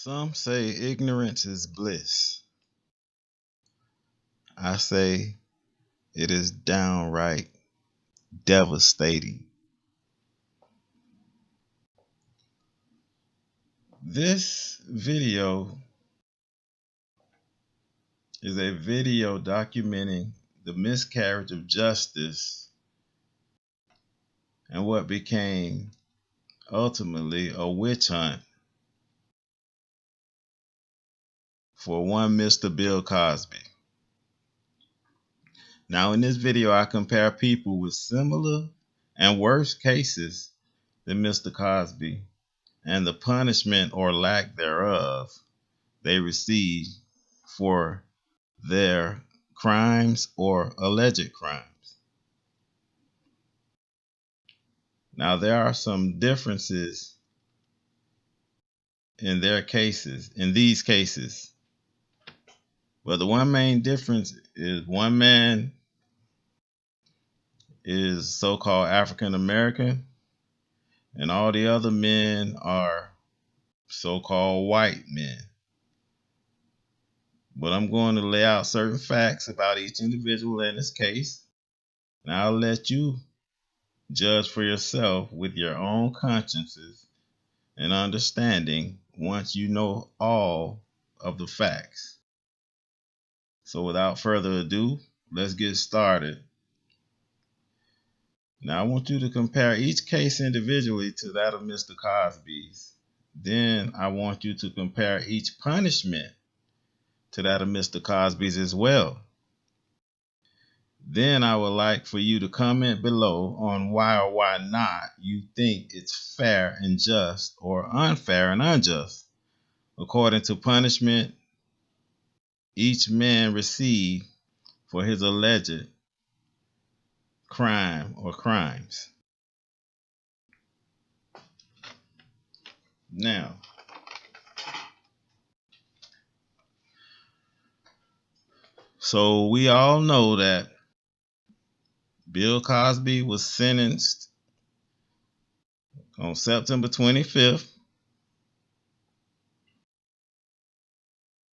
Some say ignorance is bliss. I say it is downright devastating. This video is a video documenting the miscarriage of justice and what became ultimately a witch hunt for one Mr. Bill Cosby. Now, in this video, I compare people with similar and worse cases than Mr. Cosby and the punishment or lack thereof they received for their crimes or alleged crimes. Now, there are some differences in these cases. But the one main difference is one man is so-called African American, and all the other men are so-called white men. But I'm going to lay out certain facts about each individual in this case, and I'll let you judge for yourself with your own consciences and understanding once you know all of the facts. So without further ado, let's get started. Now I want you to compare each case individually to that of Mr. Cosby's. Then I want you to compare each punishment to that of Mr. Cosby's as well. Then I would like for you to comment below on why or why not you think it's fair and just or unfair and unjust according to punishment each man received for his alleged crime or crimes. Now, so we all know that Bill Cosby was sentenced on September 25th,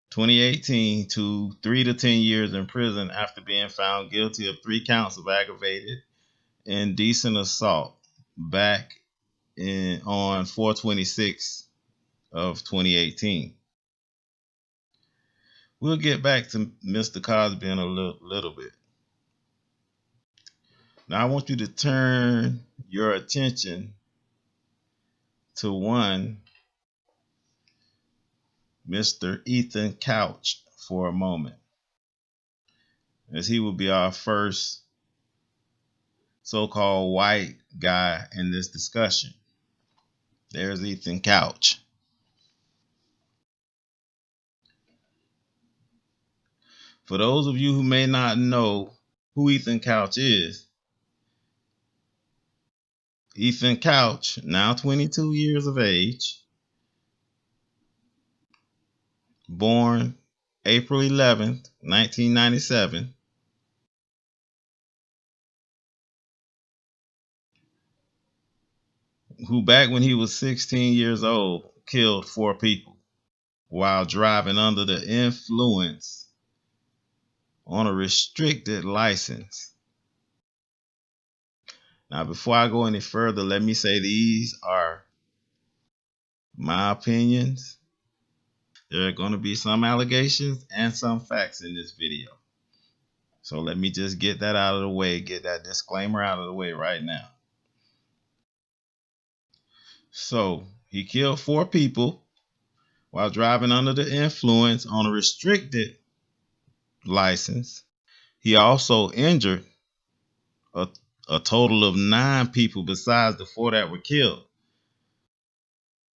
2018 to 3 to 10 years in prison after being found guilty of 3 counts of aggravated indecent assault back on 4/26 of 2018. We'll get back to Mr. Cosby in a little bit. Now I want you to turn your attention to one Mr. Ethan Couch for a moment, as he will be our first so-called white guy in this discussion. There's Ethan Couch. For those of you who may not know who Ethan Couch is, Ethan Couch, now 22 years of age, born April 11th, 1997, who back when he was 16 years old killed 4 people while driving under the influence on a restricted license. Now, before I go any further, let me say these are my opinions. There are going to be some allegations and some facts in this video. So let me just get that out of the way, get that disclaimer out of the way right now. So he killed 4 people while driving under the influence on a restricted license. He also injured a total of 9 people besides the 4 that were killed.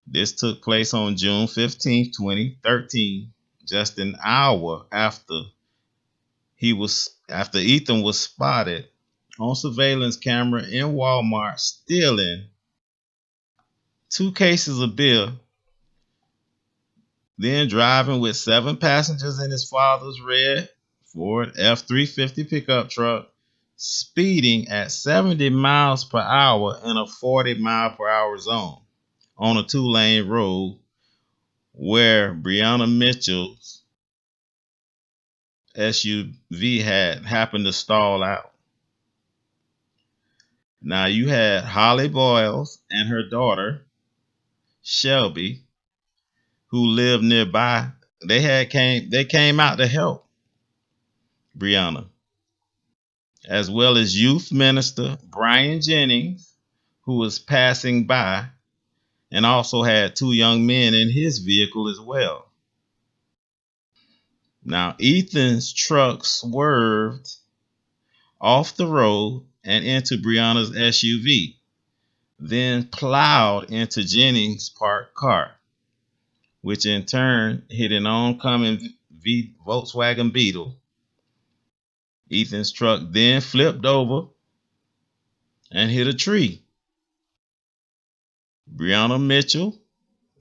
This took place on June 15, 2013, just an hour after Ethan was spotted on surveillance camera in Walmart stealing 2 cases of beer, then driving with 7 passengers in his father's red Ford F-350 pickup truck, speeding at 70 miles per hour in a 40-mile-per-hour zone on a 2-lane road where Breonna Mitchell's SUV had happened to stall out. Now you had Holly Boyles and her daughter Shelby, who lived nearby. They came out to help Breonna, as well as youth minister Brian Jennings, who was passing by and also had two young men in his vehicle as well. Now, Ethan's truck swerved off the road and into Breonna's SUV, then plowed into Jennings' parked car, which in turn hit an oncoming Volkswagen Beetle. Ethan's truck then flipped over and hit a tree. Breonna Mitchell,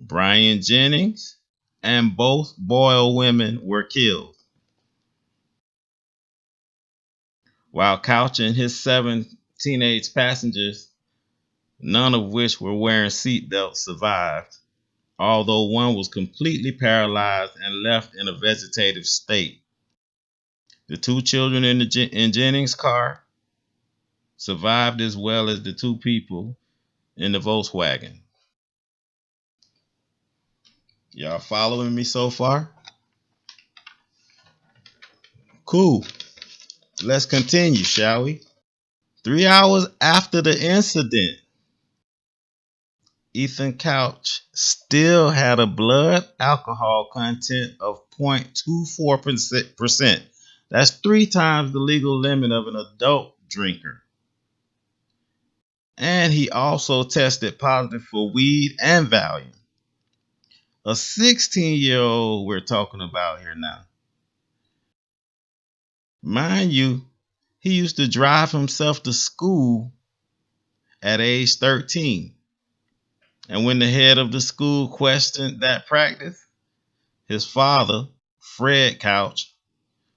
Brian Jennings, and both Boyle women were killed, while Couch and his 7 teenage passengers, none of which were wearing seatbelts, survived, although one was completely paralyzed and left in a vegetative state. The two children in Jennings' car survived, as well as the two people in the Volkswagen. Y'all following me so far? Cool. Let's continue, shall we? 3 hours after the incident, Ethan Couch still had a blood alcohol content of 0.24%. That's 3 times the legal limit of an adult drinker. And he also tested positive for weed and Valium. A 16-year-old we're talking about here now. Mind you, he used to drive himself to school at age 13. And when the head of the school questioned that practice, his father, Fred Couch,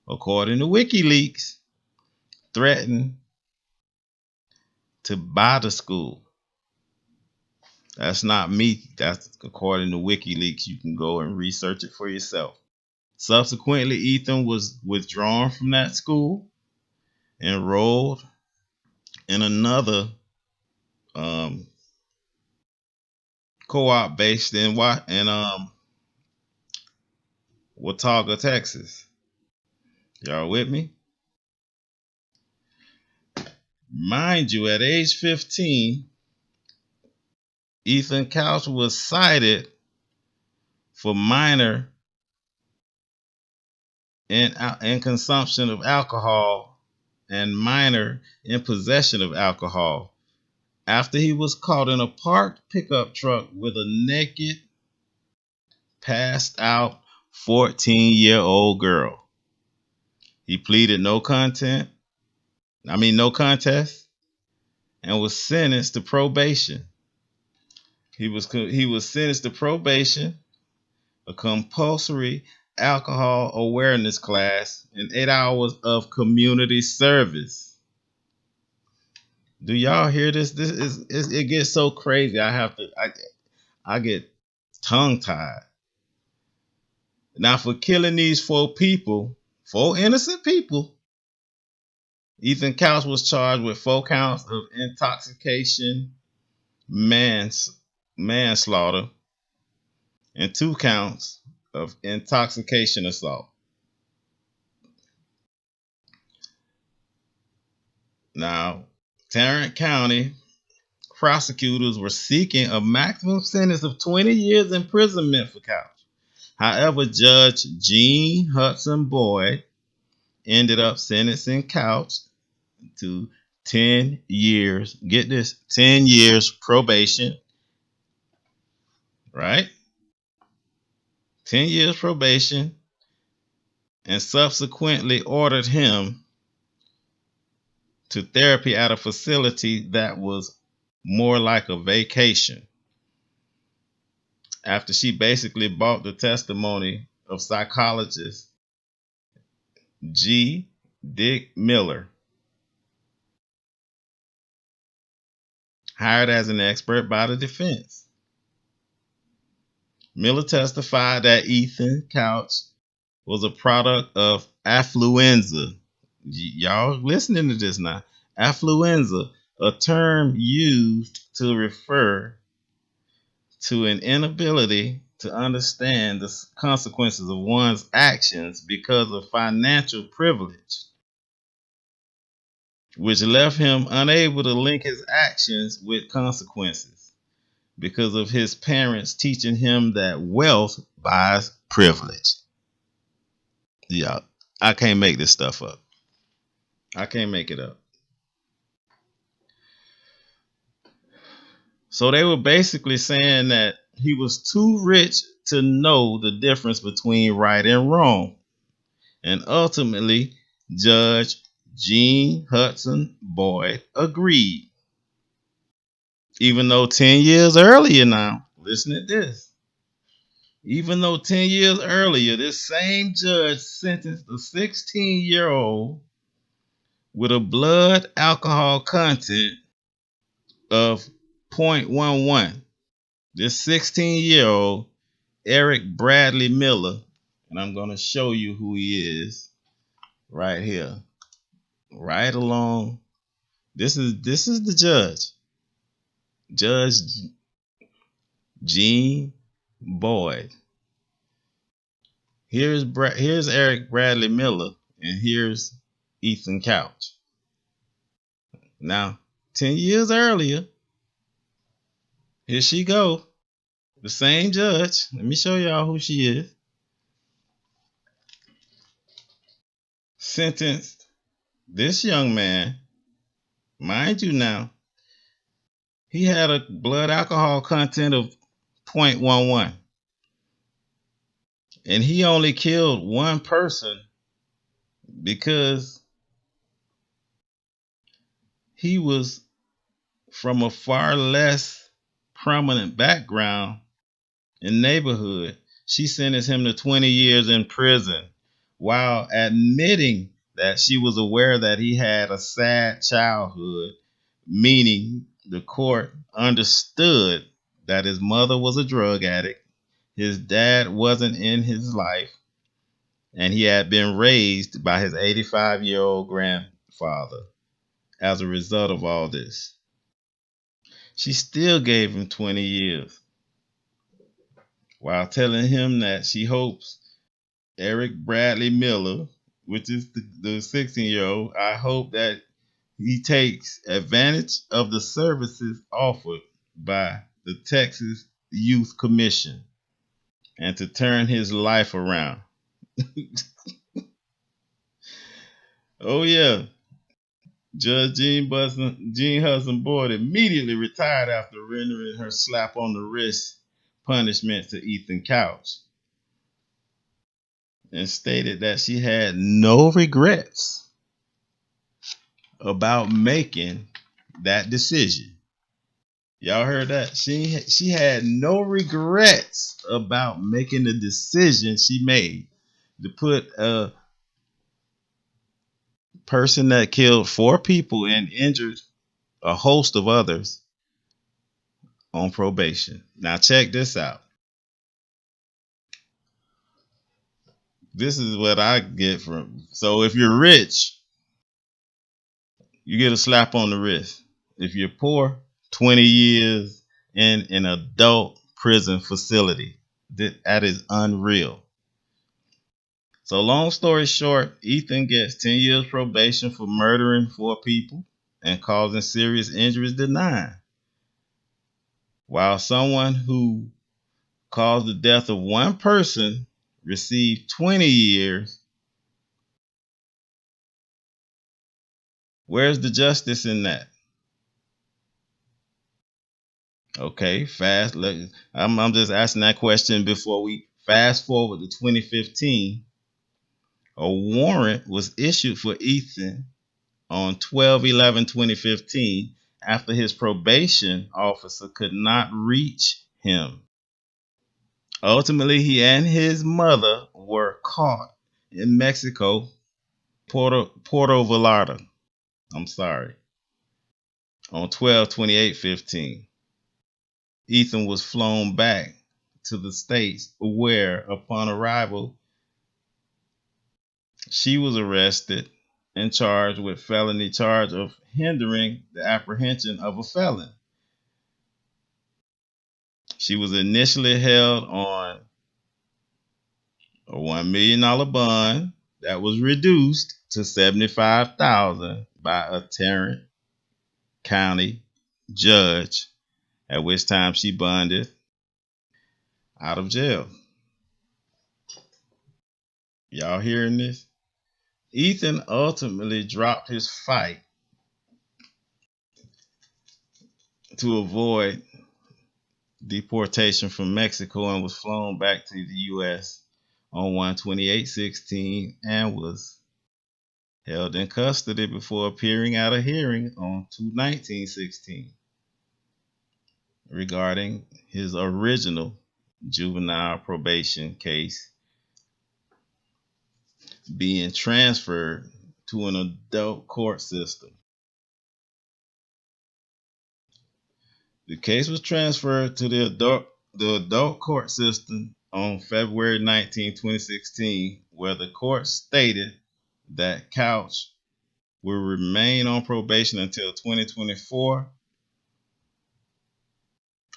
according to WikiLeaks, threatened to buy the school. That's not me. That's according to WikiLeaks. You can go and research it for yourself. Subsequently, Ethan was withdrawn from that school, enrolled in another co-op based in Watauga, Texas. Y'all with me? Mind you, at age 15, Ethan Couch was cited for minor in consumption of alcohol and minor in possession of alcohol after he was caught in a parked pickup truck with a naked, passed out 14-year-old girl. He pleaded no contest and was sentenced to probation. He was sentenced to probation, a compulsory alcohol awareness class, and 8 hours of community service. Do y'all hear this? It gets so crazy. I get tongue tied. Now for killing these 4 innocent people, Ethan Couch was charged with 4 counts of intoxication, manslaughter, and 2 counts of intoxication assault. Now, Tarrant County prosecutors were seeking a maximum sentence of 20 years imprisonment for Couch. However, Judge Gene Hudson Boyd ended up sentencing Couch to 10 years. Get this, 10 years probation, right? 10 years probation, and subsequently ordered him to therapy at a facility that was more like a vacation, after she basically bought the testimony of psychologist G. Dick Miller, hired as an expert by the defense. Miller testified that Ethan Couch was a product of affluenza. Y'all listening to this now. Affluenza, a term used to refer to an inability to understand the consequences of one's actions because of financial privilege, which left him unable to link his actions with consequences because of his parents teaching him that wealth buys privilege. Yeah, I can't make this stuff up. I can't make it up. So they were basically saying that he was too rich to know the difference between right and wrong. And ultimately, Judge Gene Hudson Boyd agreed. Even though 10 years earlier now, listen to this. Even though 10 years earlier, this same judge sentenced a 16-year-old with a blood alcohol content of 0.11. This 16-year-old, Eric Bradley Miller, and I'm going to show you who he is right here, right along. This is the judge, Judge Gene Boyd. Here's Eric Bradley Miller, and here's Ethan Couch. Now, 10 years earlier, here she go, the same judge. Let me show y'all who she is. Sentenced this young man, mind you now, he had a blood alcohol content of 0.11. And he only killed one person because he was from a far less prominent background and neighborhood. She sentenced him to 20 years in prison while admitting that she was aware that he had a sad childhood, meaning the court understood that his mother was a drug addict, his dad wasn't in his life, and he had been raised by his 85-year-old grandfather. As a result of all this, she still gave him 20 years while telling him that she hopes Eric Bradley Miller, which is the 16-year-old, I hope that he takes advantage of the services offered by the Texas Youth Commission and to turn his life around. Oh, yeah. Judge Gene Hudson Boyd immediately retired after rendering her slap on the wrist punishment to Ethan Couch and stated that she had no regrets about making that decision. Y'all heard that? She had no regrets about making the decision she made to put a person that killed 4 people and injured a host of others on probation. Now check this out. This is what I get from. So if you're rich, you get a slap on the wrist. If you're poor, 20 years in an adult prison facility. That is unreal. So long story short, Ethan gets 10 years probation for murdering 4 people and causing serious injuries to 9. While someone who caused the death of one person received 20 years. Where's the justice in that? Okay, fast. I'm just asking that question before we fast forward to 2015. A warrant was issued for Ethan on 12/11/2015 after his probation officer could not reach him. Ultimately, he and his mother were caught in Mexico, Puerto Vallarta. I'm sorry. On 12/28/15. Ethan was flown back to the States, where, upon arrival, she was arrested and charged with felony charge of hindering the apprehension of a felon. She was initially held on a $1 million bond that was reduced to $75,000 by a Tarrant County judge, at which time she bonded out of jail. Y'all hearing this? Ethan ultimately dropped his fight to avoid deportation from Mexico and was flown back to the U.S. on 1/28/16 and was held in custody before appearing at a hearing on 2/19/16 regarding his original juvenile probation case being transferred to an adult court system. The case was transferred to the adult court system on February 19, 2016, where the court stated that Couch will remain on probation until 2024.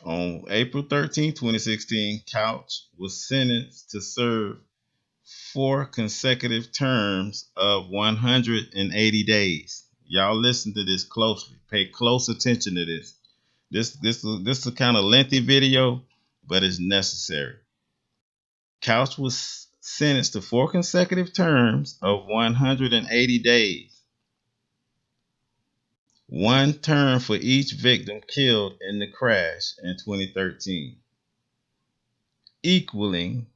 On April 13, 2016, Couch was sentenced to serve 4 consecutive terms of 180 days. Y'all listen to this closely. Pay close attention to this. This is a kind of lengthy video, but it's necessary. Couch was sentenced to 4 consecutive terms of 180 days. 1 term for each victim killed in the crash in 2013, equaling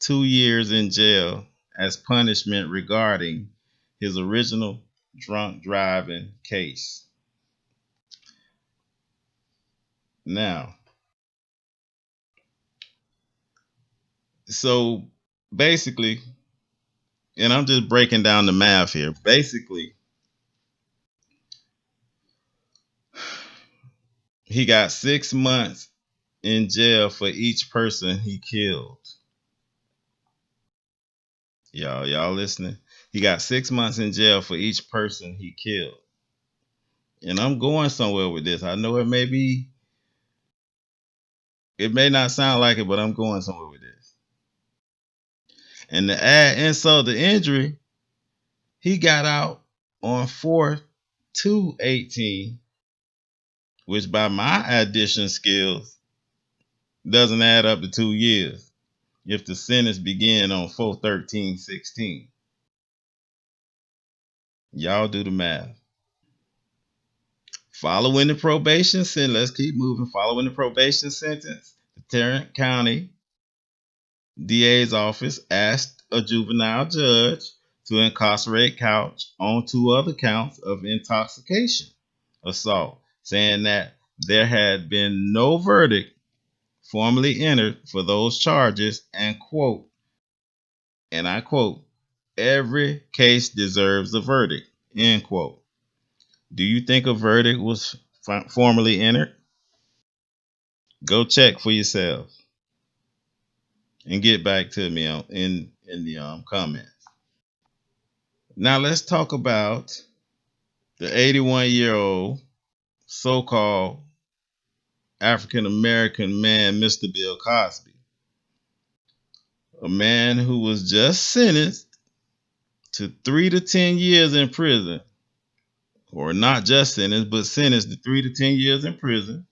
2 years in jail as punishment regarding his original drunk driving case. Now, so basically, and I'm just breaking down the math here. Basically, he got 6 months in jail for each person he killed. Y'all listening? He got 6 months in jail for each person he killed. And I'm going somewhere with this. I know it may not sound like it, but I'm going somewhere with this. And to add insult to injury, he got out on 4/2/18, which by my addition skills doesn't add up to 2 years if the sentence began on 4/13/16. Y'all do the math. Following the probation sentence, let's keep moving. Following the probation sentence, the Tarrant County DA's office asked a juvenile judge to incarcerate Couch on 2 other counts of intoxication assault, saying that there had been no verdict formally entered for those charges, and quote, and I quote, every case deserves a verdict, end quote. Do you think a verdict was formally entered? Go check for yourself and get back to me in the comments. Now let's talk about the 81-year-old so-called African American man, Mr. Bill Cosby, a man who was just sentenced to 3 to 10 years in prison, or not just sentenced, but sentenced to 3 to 10 years in prison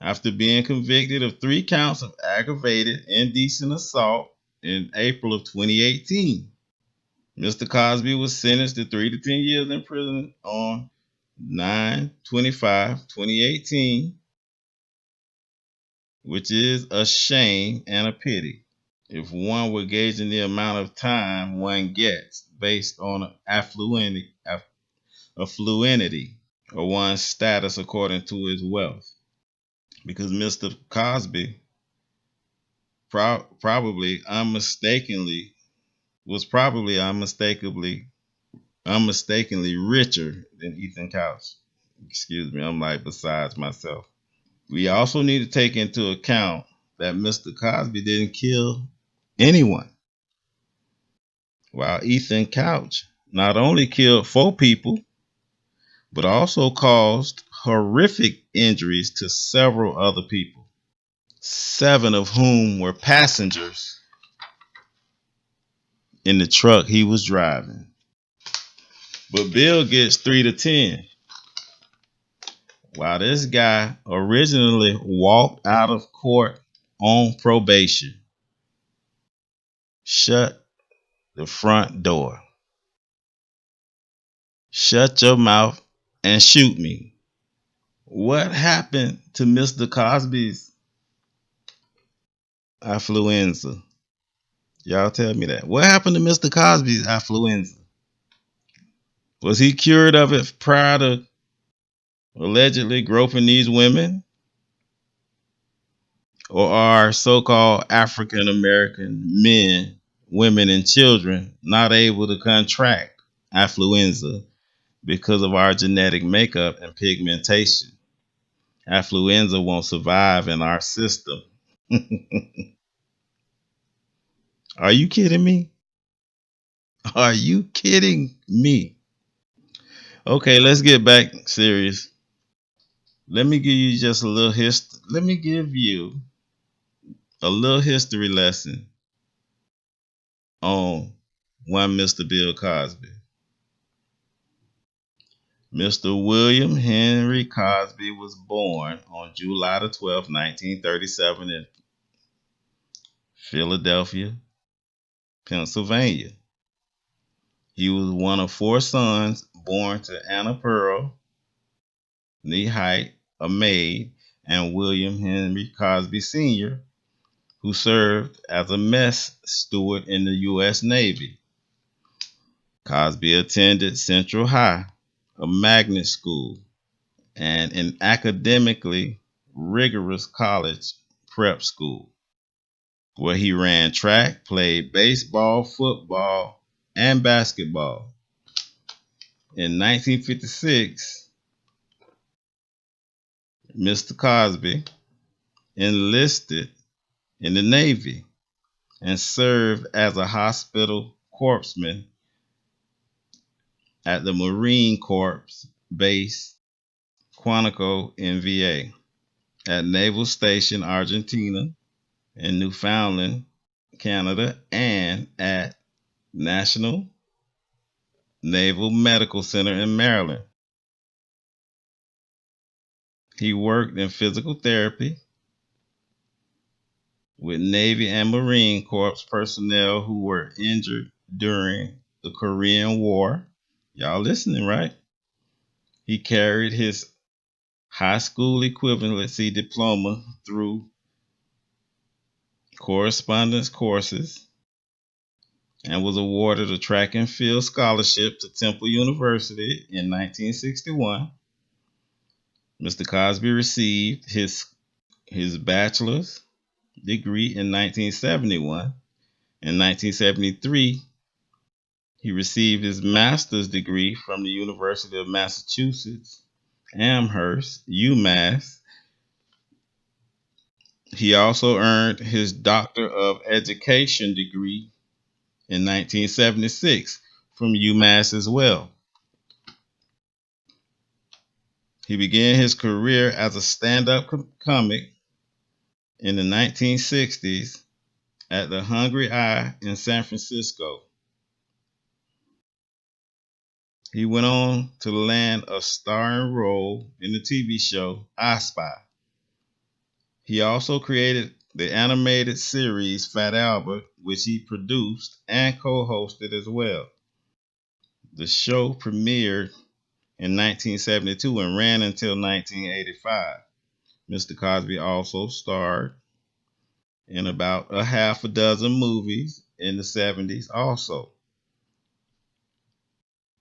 after being convicted of 3 counts of aggravated indecent assault in April of 2018. Mr. Cosby was sentenced to 3 to 10 years in prison on 9/25/2018, which is a shame and a pity if one were gauging the amount of time one gets based on affluency or one's status according to his wealth. Because Mr. Cosby probably unmistakably richer than Ethan Couch. Excuse me, I'm like besides myself. We also need to take into account that Mr. Cosby didn't kill anyone, while Ethan Couch not only killed 4 people, but also caused horrific injuries to several other people, 7 of whom were passengers in the truck he was driving. But Bill gets 3 to 10. While this guy originally walked out of court on probation, shut the front door, shut your mouth, and shoot me. What happened to Mr. Cosby's affluenza? Y'all tell me that. What happened to Mr. Cosby's affluenza? Was he cured of it prior to allegedly groping these women? Or are so called African American men, women, and children not able to contract affluenza because of our genetic makeup and pigmentation? Affluenza won't survive in our system. Are you kidding me? Are you kidding me? Okay, let's get back serious. Let me give you just a little Let me give you a little history lesson on one Mr. Bill Cosby. Mr. William Henry Cosby was born on July the 12th, 1937 in Philadelphia, Pennsylvania. He was one of 4 sons born to Anna Pearl Neehite, a maid, and William Henry Cosby Sr., who served as a mess steward in the U.S. Navy. Cosby attended Central High, a magnet school, and an academically rigorous college prep school, where he ran track, played baseball, football, and basketball. In 1956, Mr. Cosby enlisted in the Navy and served as a hospital corpsman at the Marine Corps base Quantico in VA, at Naval Station Argentina in Newfoundland, Canada, and at National Naval Medical Center in Maryland. He worked in physical therapy with Navy and Marine Corps personnel who were injured during the Korean War. Y'all listening, right? He carried his high school equivalency diploma through correspondence courses and was awarded a track and field scholarship to Temple University in 1961. Mr. Cosby received his bachelor's degree in 1971. In 1973, he received his master's degree from the University of Massachusetts, Amherst, UMass. He also earned his Doctor of Education degree in 1976 from UMass as well. He began his career as a stand-up comic in the 1960s at the Hungry Eye in San Francisco. He went on to land a starring role in the TV show I Spy. He also created the animated series Fat Albert, which he produced and co-hosted as well. The show premiered in 1972 and ran until 1985. Mr. Cosby also starred in about a half a dozen movies in the 70s also.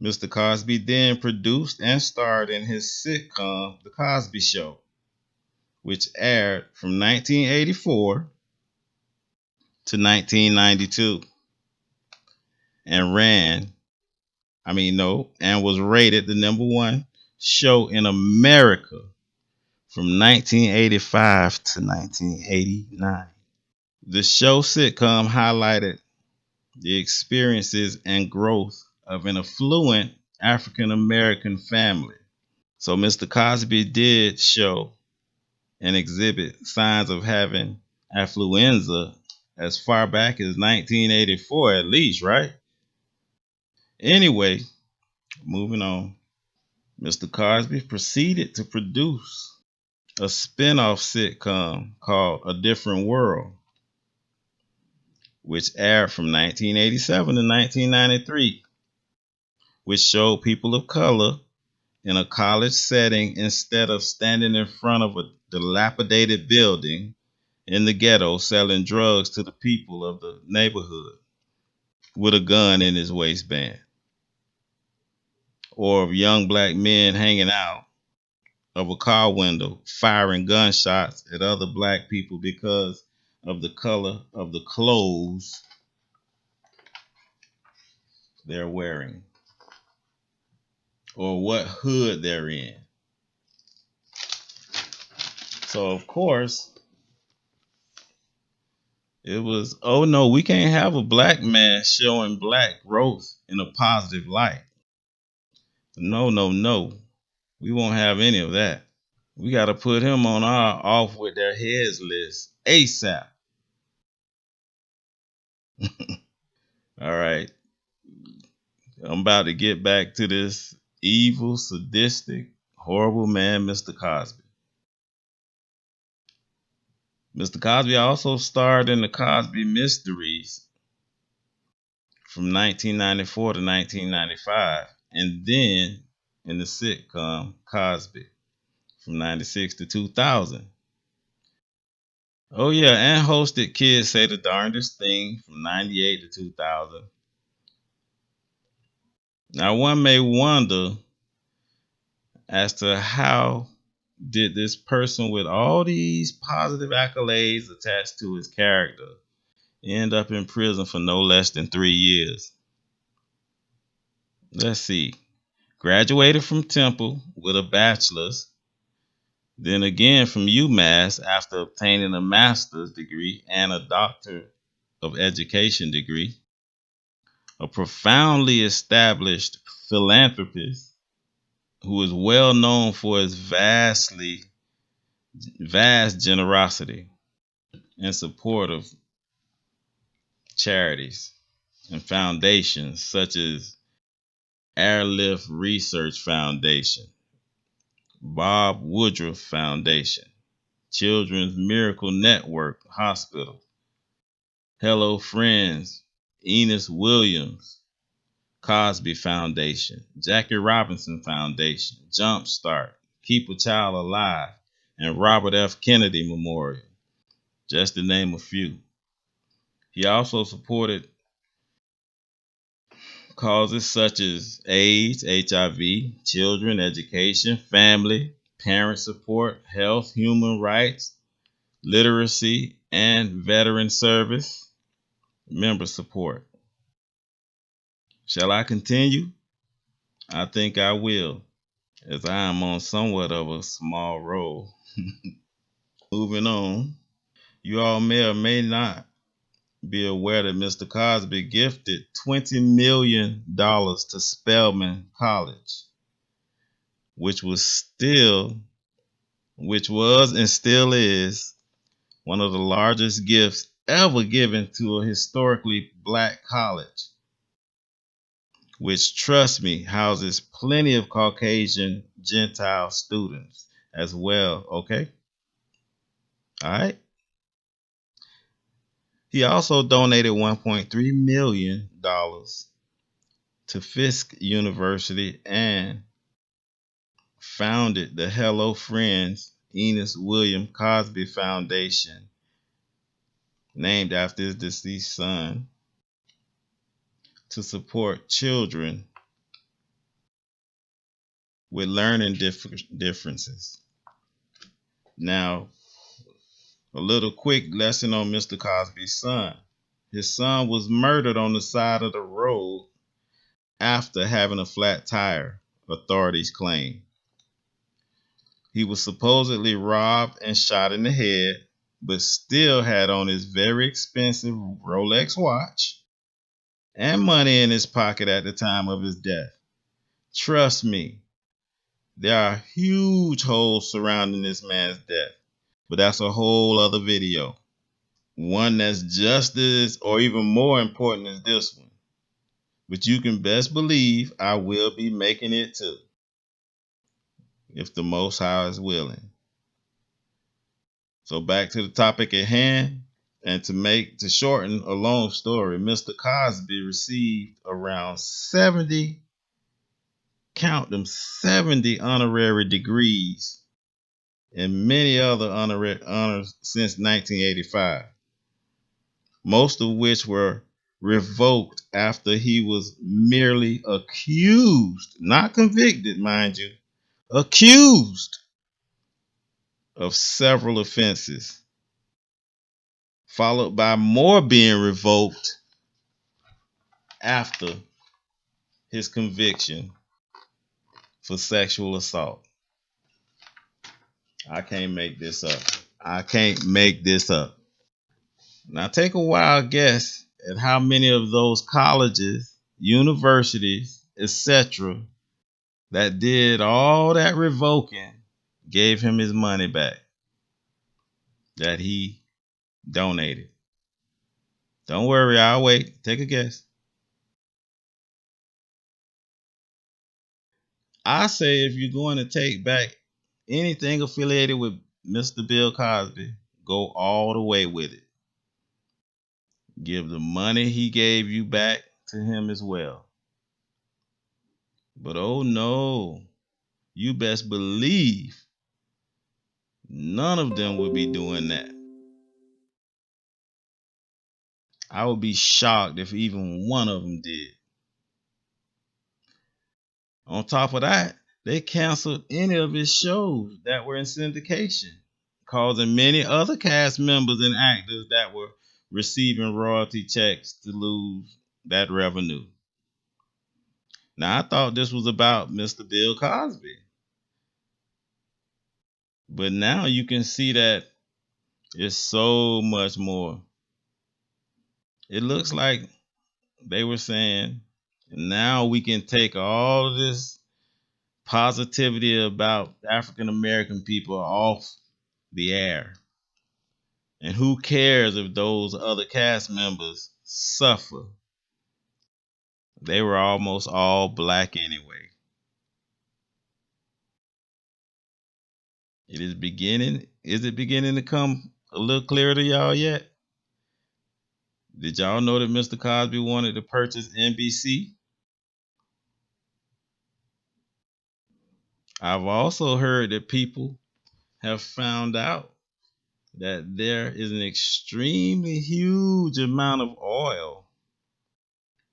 Mr. Cosby then produced and starred in his sitcom The Cosby Show, which aired from 1984 to 1992 and and was rated the #1 show in America from 1985 to 1989. The show sitcom highlighted the experiences and growth of an affluent African American family. So Mr. Cosby did show and exhibit signs of having affluenza as far back as 1984, at least, right? Anyway, moving on. Mr. Cosby proceeded to produce a spin-off sitcom called A Different World, which aired from 1987 to 1993, which showed people of color in a college setting instead of standing in front of a dilapidated building in the ghetto selling drugs to the people of the neighborhood with a gun in his waistband, or of young black men hanging out of a car window firing gunshots at other black people because of the color of the clothes they're wearing or what hood they're in. So, of course, it was, oh no, we can't have a black man showing black growth in a positive light. No, no, no. We won't have any of that. We got to put him on our off with their heads list ASAP. All right. I'm about to get back to this evil, sadistic, horrible man, Mr. Cosby. Mr. Cosby also starred in the Cosby Mysteries from 1994 to 1995, and then in the sitcom Cosby from 96 to 2000. Oh, yeah, and hosted Kids Say the Darndest Thing from 98 to 2000. Now, one may wonder as to how did this person with all these positive accolades attached to his character end up in prison for no less than 3 years? Let's see. Graduated from Temple with a bachelor's, then again from UMass after obtaining a master's degree and a doctor of education degree. A profoundly established philanthropist who is well known for his vast generosity in support of charities and foundations such as Airlift Research Foundation, Bob Woodruff Foundation, Children's Miracle Network Hospital, Hello Friends, Enos Williams, Cosby Foundation, Jackie Robinson Foundation, Jumpstart, Keep a Child Alive, and Robert F. Kennedy Memorial, just to name a few. He also supported causes such as AIDS, HIV, children, education, family, parent support, health, human rights, literacy, and veteran service member support. Shall I continue? I think I will, as I am on somewhat of a small roll. Moving on, you all may or may not be aware that Mr. Cosby gifted $20 million to Spelman College, which was still, which was and still is one of the largest gifts ever given to a historically black college, which, trust me, houses plenty of Caucasian Gentile students as well. Okay? All right? He also donated $1.3 million to Fisk University and founded the Hello Friends Enos William Cosby Foundation, named after his deceased son, to support children with learning differences. Now, a little quick lesson on Mr. Cosby's son. His son was murdered on the side of the road after having a flat tire, authorities claim. He was supposedly robbed and shot in the head, but still had on his very expensive Rolex watch and money in his pocket at the time of his death. Trust me, there are huge holes surrounding this man's death, but that's a whole other video. One that's just as or even more important than this one. But you can best believe I will be making it too, if the Most High is willing. So back to the topic at hand, and to shorten a long story, Mr. Cosby received around 70, count them, 70 honorary degrees and many other honors since 1985, most of which were revoked after he was merely accused, not convicted, mind you, accused of several offenses, followed by more being revoked after his conviction for sexual assault. I can't make this up. I can't make this up. Now take a wild guess at how many of those colleges, universities, etc., that did all that revoking gave him his money back that he donated. Don't worry, I'll wait. Take a guess. I say if you're going to take back anything affiliated with Mr. Bill Cosby, go all the way with it. Give the money he gave you back to him as well. But oh no, you best believe none of them would be doing that. I would be shocked if even one of them did. On top of that, they canceled any of his shows that were in syndication, causing many other cast members and actors that were receiving royalty checks to lose that revenue. Now, I thought this was about Mr. Bill Cosby, but now you can see that it's so much more. It looks like they were saying, now we can take all of this positivity about African American people off the air. And who cares if those other cast members suffer? They were almost all black anyway. It is beginning. Is it beginning to come a little clearer to y'all yet? Did y'all know that Mr. Cosby wanted to purchase NBC? I've also heard that people have found out that there is an extremely huge amount of oil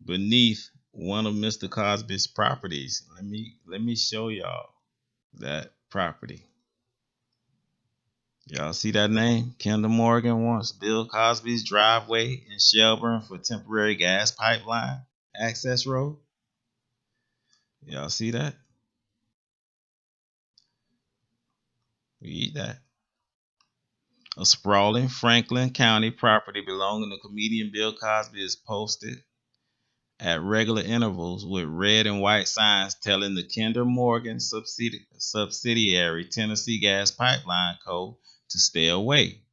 beneath one of Mr. Cosby's properties. Let me show y'all that property. Y'all see that name? Kinder Morgan wants Bill Cosby's driveway in Shelburne for temporary gas pipeline access road. Y'all see that? Read that. A sprawling Franklin County property belonging to comedian Bill Cosby is posted at regular intervals with red and white signs telling the Kinder Morgan subsidiary Tennessee Gas Pipeline Co. to stay away.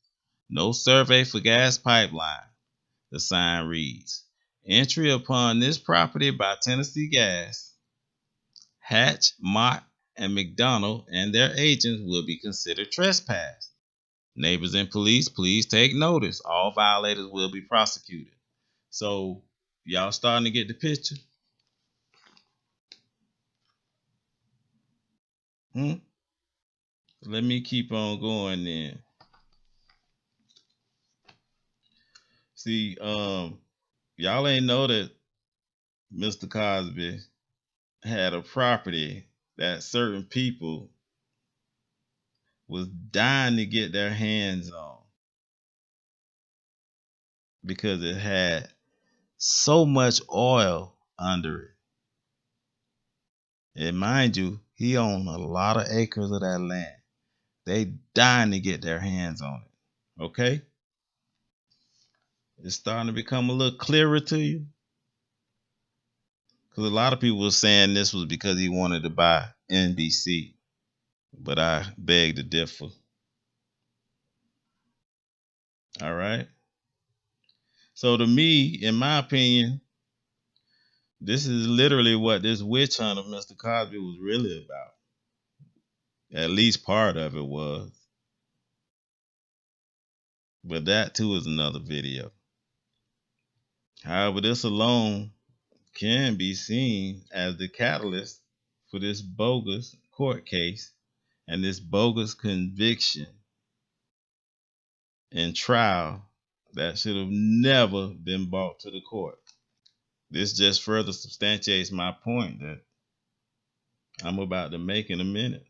No survey for gas pipeline, the sign reads. Entry upon this property by Tennessee Gas, Hatch, Mott, and McDonald and their agents will be considered trespass. Neighbors and police, please take notice. All violators will be prosecuted. So, y'all starting to get the picture? Let me keep on going then. See, y'all ain't know that Mr. Cosby had a property that certain people was dying to get their hands on because it had so much oil under it. And mind you, he owned a lot of acres of that land. They dying to get their hands on it. Okay? It's starting to become a little clearer to you. Because a lot of people were saying this was because he wanted to buy NBC. But I beg to differ. All right? So to me, in my opinion, this is literally what this witch hunt of Mr. Cosby was really about. At least part of it was. But that too is another video. However, this alone can be seen as the catalyst for this bogus court case and this bogus conviction and trial that should have never been brought to the court. This just further substantiates my point that I'm about to make in a minute.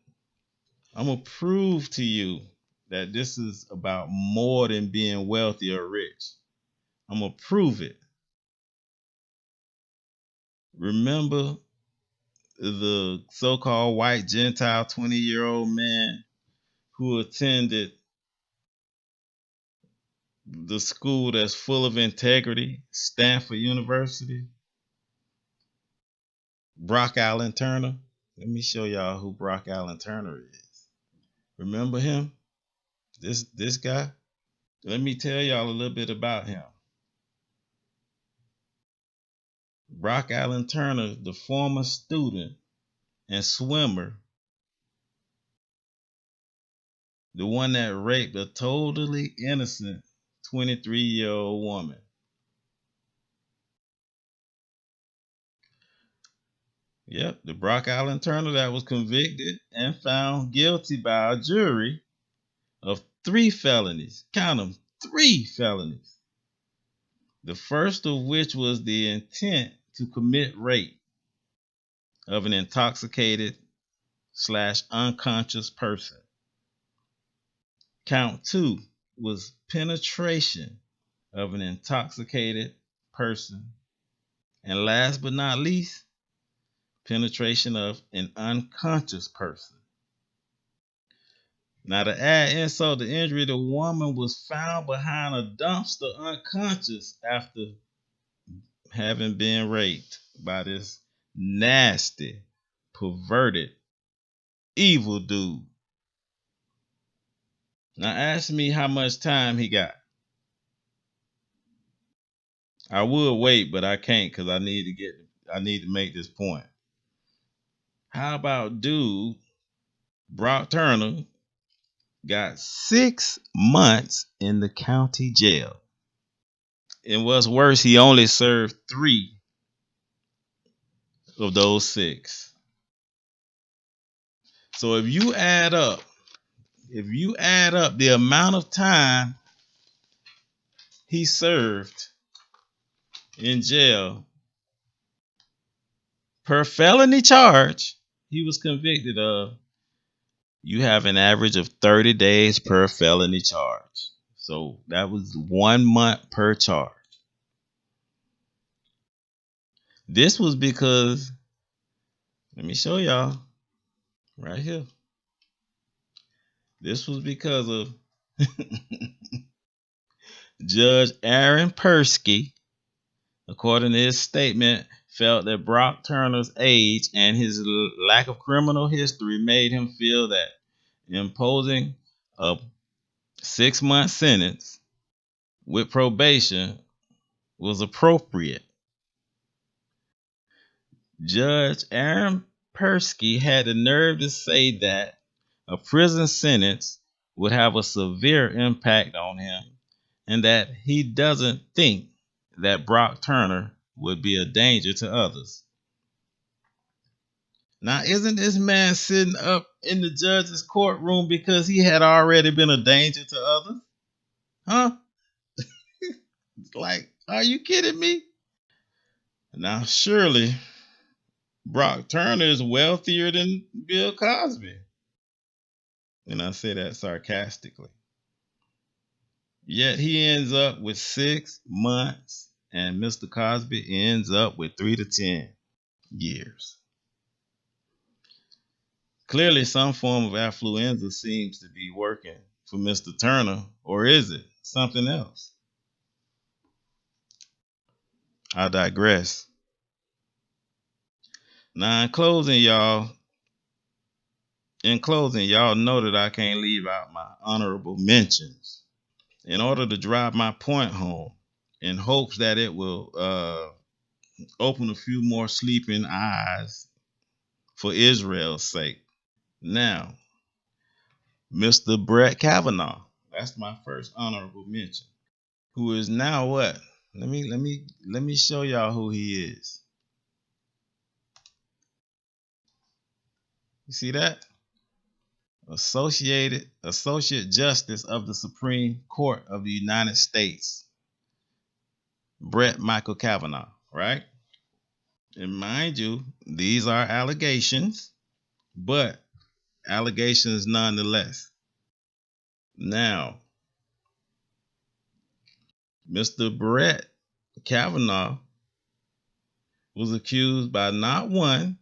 I'm going to prove to you that this is about more than being wealthy or rich. I'm going to prove it. Remember the so-called white Gentile 20-year-old man who attended the school that's full of integrity, Stanford University? Brock Allen Turner. Let me show y'all who Brock Allen Turner is. Remember him? This guy? Let me tell y'all a little bit about him. Brock Allen Turner, the former student and swimmer, the one that raped a totally innocent 23-year-old woman. Yep, the Brock Allen Turner that was convicted and found guilty by a jury of 3 felonies. Count them, 3 felonies. The first of which was the intent to commit rape of an intoxicated / unconscious person. Count 2 was penetration of an intoxicated person. And last but not least, penetration of an unconscious person. Now, to add insult to injury, the woman was found behind a dumpster unconscious after having been raped by this nasty, perverted, evil dude. Now, ask me how much time he got. I would wait, but I can't because I need to make this point. How about dude Brock Turner got 6 months in the county jail? And what's worse, he only served 3 of those 6. So if you add up the amount of time he served in jail per felony charge he was convicted of, you have an average of 30 days per felony charge. So that was 1 month per charge. This was because, let me show y'all right here. This was because of Judge Aaron Persky, according to his statement, felt that Brock Turner's age and his lack of criminal history made him feel that imposing a 6-month sentence with probation was appropriate. Judge Aaron Persky had the nerve to say that a prison sentence would have a severe impact on him and that he doesn't think that Brock Turner would be a danger to others. Now, isn't this man sitting up in the judge's courtroom because he had already been a danger to others? Huh? Like, are you kidding me? Now, surely Brock Turner is wealthier than Bill Cosby. And I say that sarcastically. Yet he ends up with 6 months, and Mr. Cosby ends up with 3 to 10 years. Clearly, some form of affluenza seems to be working for Mr. Turner, or is it something else? I digress. Now, in closing, y'all know that I can't leave out my honorable mentions in order to drive my point home in hopes that it will open a few more sleeping eyes for Israel's sake. Now, Mr. Brett Kavanaugh, that's my first honorable mention, who is now what? Let me show y'all who he is. You see that? Associate Justice of the Supreme Court of the United States, Brett Michael Kavanaugh, right? And mind you, these are allegations, but allegations nonetheless. Now, Mr. Brett Kavanaugh was accused by not one,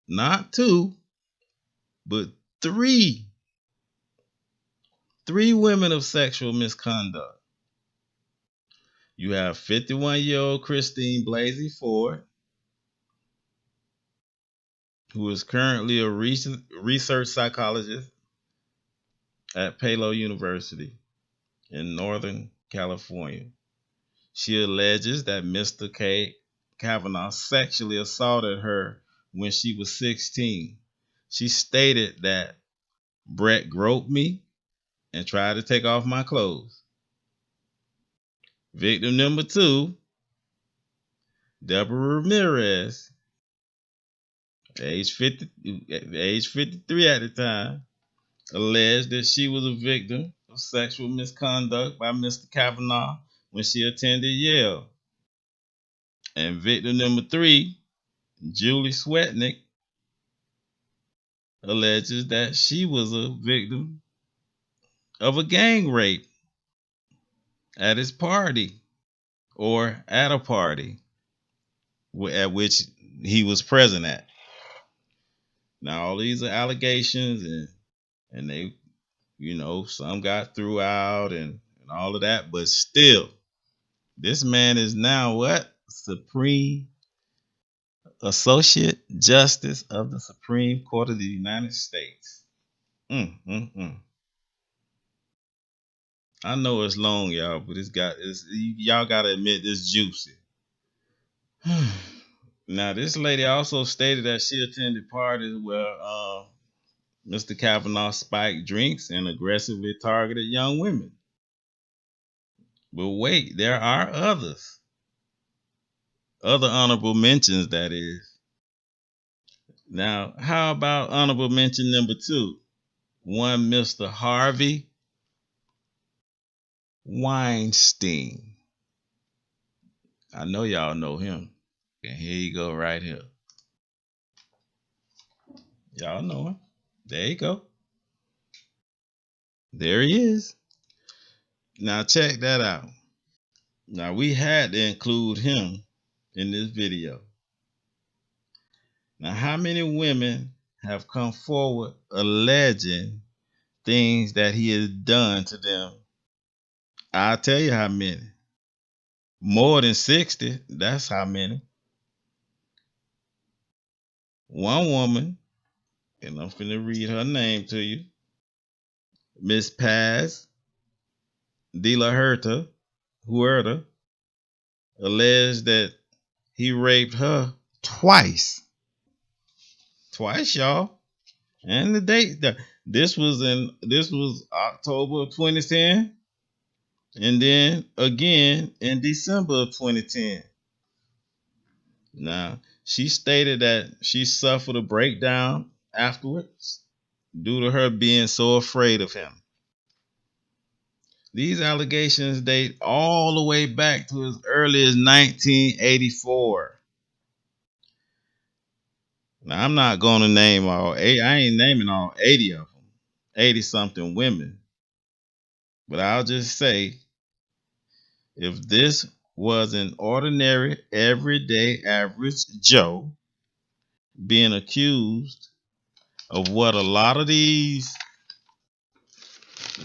not two, but three, three women of sexual misconduct. You have 51-year-old Christine Blasey Ford, who is currently a research psychologist at Palo University in Northern California. She alleges that Mr. Kavanaugh sexually assaulted her when she was 16. She stated that Brett groped me and tried to take off my clothes. Victim number two, Deborah Ramirez, age 53 at the time, alleged that she was a victim of sexual misconduct by Mr. Kavanaugh when she attended Yale. And victim number three, Julie Swetnick, alleges that she was a victim of a gang rape at his party or at a party at which he was present at. Now, all these are allegations, and they, some got threw out and all of that, but still, this man is now what? Supreme Associate Justice of the Supreme Court of the United States. Mm. I know it's long, y'all, but y'all gotta admit it's juicy. Now, this lady also stated that she attended parties where Mr. Kavanaugh spiked drinks and aggressively targeted young women. But wait, there are other honorable mentions, that is. Now, how about honorable mention number two? One Mr. Harvey Weinstein. I know y'all know him. And here you go, right here. Y'all know him. There you go. There he is. Now, check that out. Now, we had to include him in this video. Now, how many women have come forward alleging things that he has done to them? I'll tell you how many. More than 60. That's how many. One woman, and I'm finna read her name to you, Miss Paz de la Huerta, alleged that he raped her twice. Twice, y'all. And the date this was October of 2010, and then again in December of 2010. Now, she stated that she suffered a breakdown afterwards due to her being so afraid of him. These allegations date all the way back to as early as 1984. Now, I'm not going to name all eight. I ain't naming all 80 of them, 80 something women. But I'll just say, if this was an ordinary, everyday, average Joe being accused of what a lot of these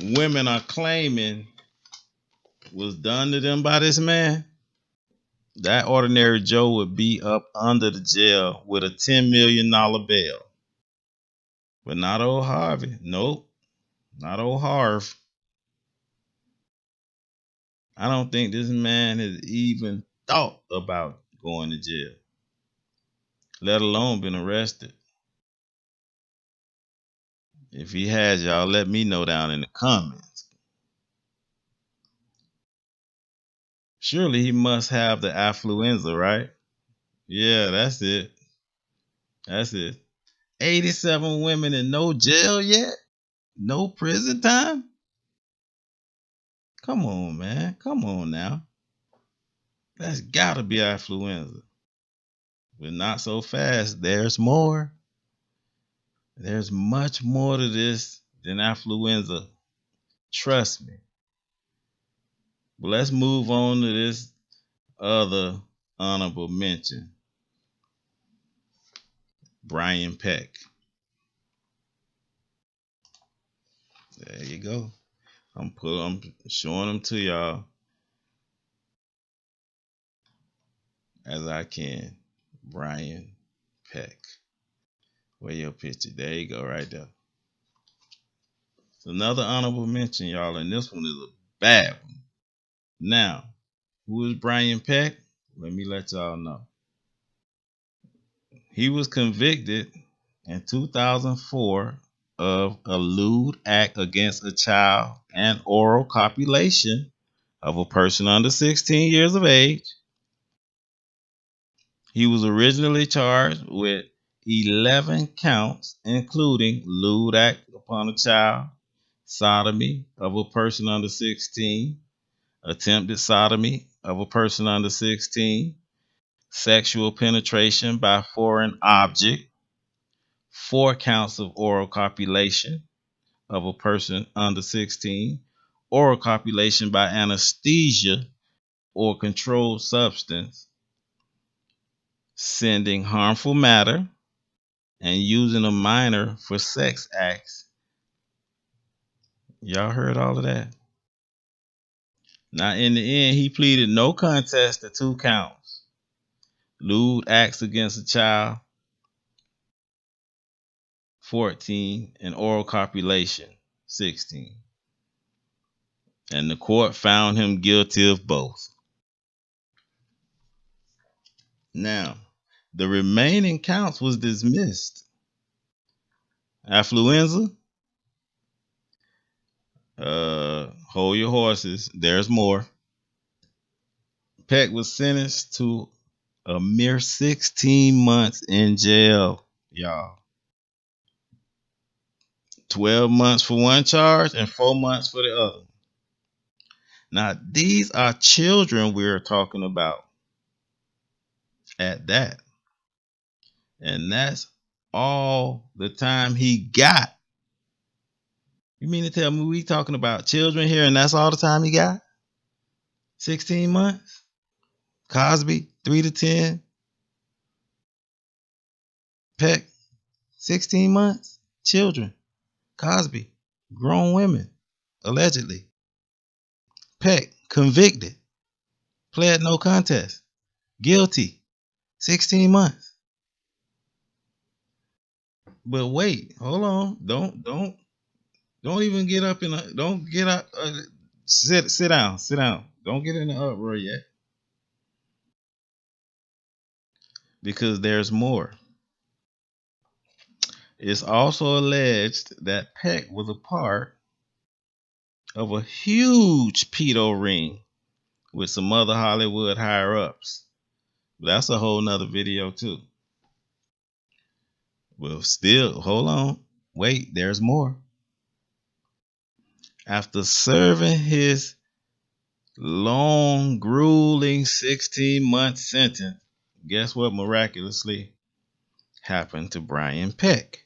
women are claiming was done to them by this man, that ordinary Joe would be up under the jail with a $10 million bail. But not old Harvey. Nope. Not old Harv. I don't think this man has even thought about going to jail, let alone been arrested. If he has, y'all let me know down in the comments. Surely he must have the affluenza, right? Yeah, that's it. That's it. 87 women in no jail yet? No prison time? Come on, man. Come on now. That's gotta be affluenza. But not so fast. There's more. There's much more to this than affluenza. Trust me. But let's move on to this other honorable mention. Brian Peck. There you go. I'm showing them to y'all as I can. Brian Peck. Where your picture? There you go, right there. It's another honorable mention, y'all, and this one is a bad one. Now, who is Brian Peck? Let me let y'all know. He was convicted in 2004 of a lewd act against a child and oral copulation of a person under 16 years of age. He was originally charged with 11 counts, including lewd act upon a child, sodomy of a person under 16, attempted sodomy of a person under 16, sexual penetration by foreign object, 4 counts of oral copulation of a person under 16, oral copulation by anesthesia or controlled substance, sending harmful matter, and using a minor for sex acts. Y'all heard all of that? Now, in the end, he pleaded no contest to 2 counts: lewd acts against a child, 14, and oral copulation, 16. And the court found him guilty of both. Now, the remaining counts was dismissed. Affluenza, hold your horses. There's more. Peck was sentenced to a mere 16 months in jail, y'all. 12 months for one charge and 4 months for the other. Now, these are children we're talking about at that. And that's all the time he got. You mean to tell me we talking about children here and that's all the time he got? 16 months? Cosby, 3 to 10. Peck, 16 months? Children. Cosby, grown women, allegedly. Peck, convicted. Pled no contest. Guilty. 16 months. But wait, hold on. Don't even get up in a don't get up sit down. Sit down. Don't get in the uproar yet. Because there's more. It's also alleged that Peck was a part of a huge pedo ring with some other Hollywood higher ups. That's a whole nother video too. Well, still, hold on. Wait, there's more. After serving his long, grueling 16-month sentence, guess what miraculously happened to Brian Peck?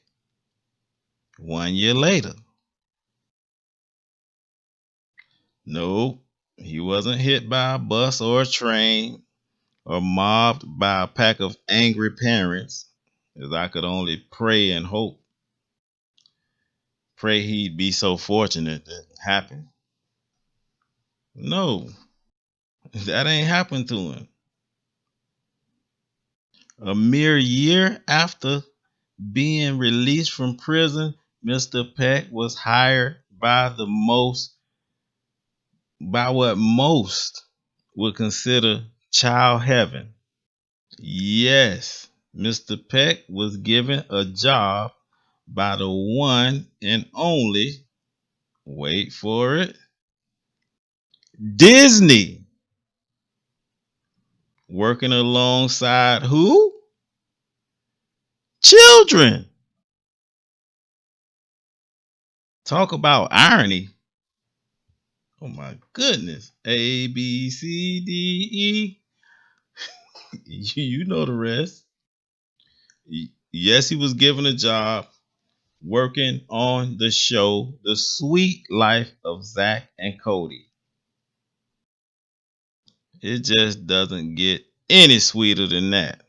1 year later. No, he wasn't hit by a bus or a train or mobbed by a pack of angry parents, as I could only pray and hope. pray he'd be so fortunate that happened. No, that ain't happened to him. A mere year after being released from prison, Mr. Peck was hired by what most would consider child heaven. Yes, Mr. Peck was given a job by the one and only, wait for it, Disney, working alongside who? Children. Talk about irony. Oh my goodness. A, B, C, D, E. You know the rest. Yes, he was given a job working on the show, The Sweet Life of Zach and Cody. It just doesn't get any sweeter than that.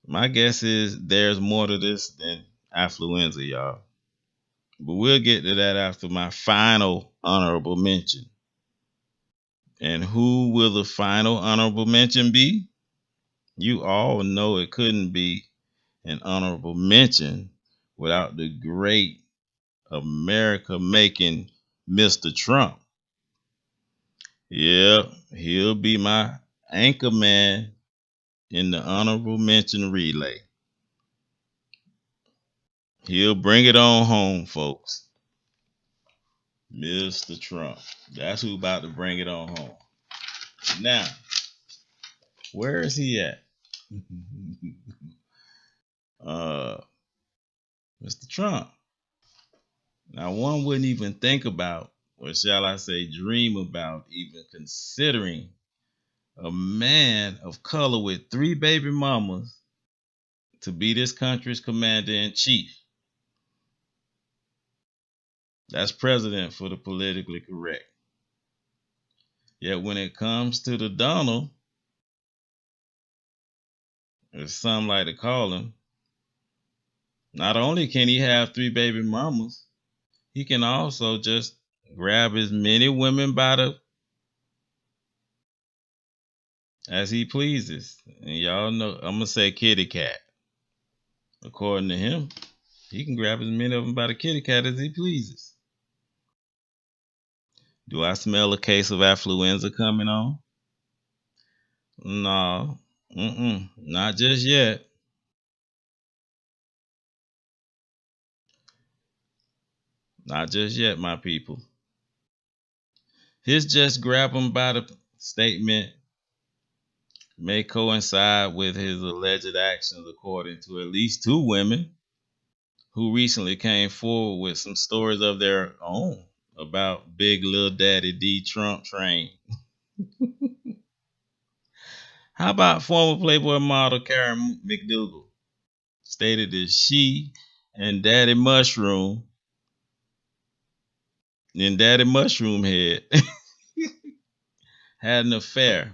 My guess is there's more to this than affluenza, y'all. But we'll get to that after my final honorable mention. And who will the final honorable mention be? You all know it couldn't be an honorable mention without the great America making Mr. Trump. Yep, he'll be my anchor man in the honorable mention relay. He'll bring it on home, folks. Mr. Trump. That's who about to bring it on home. Now, where is he at? uh, Mr. Trump. Now, one wouldn't even think about, or shall I say, dream about, even considering a man of color with three baby mamas to be this country's commander in chief. That's president for the politically correct. Yet when it comes to the Donald, as some like to call him, not only can he have three baby mamas, he can also just grab as many women by the as he pleases. And y'all know I'm gonna say kitty cat. According to him, he can grab as many of them by the kitty cat as he pleases. Do I smell a case of affluenza coming on? No, not just yet. Not just yet, my people. His just grab him by the statement may coincide with his alleged actions, according to at least two women who recently came forward with some stories of their own about Big Lil Daddy D Trump train. How about former Playboy model Karen McDougal? Stated that she and Daddy Mushroom Head had an affair,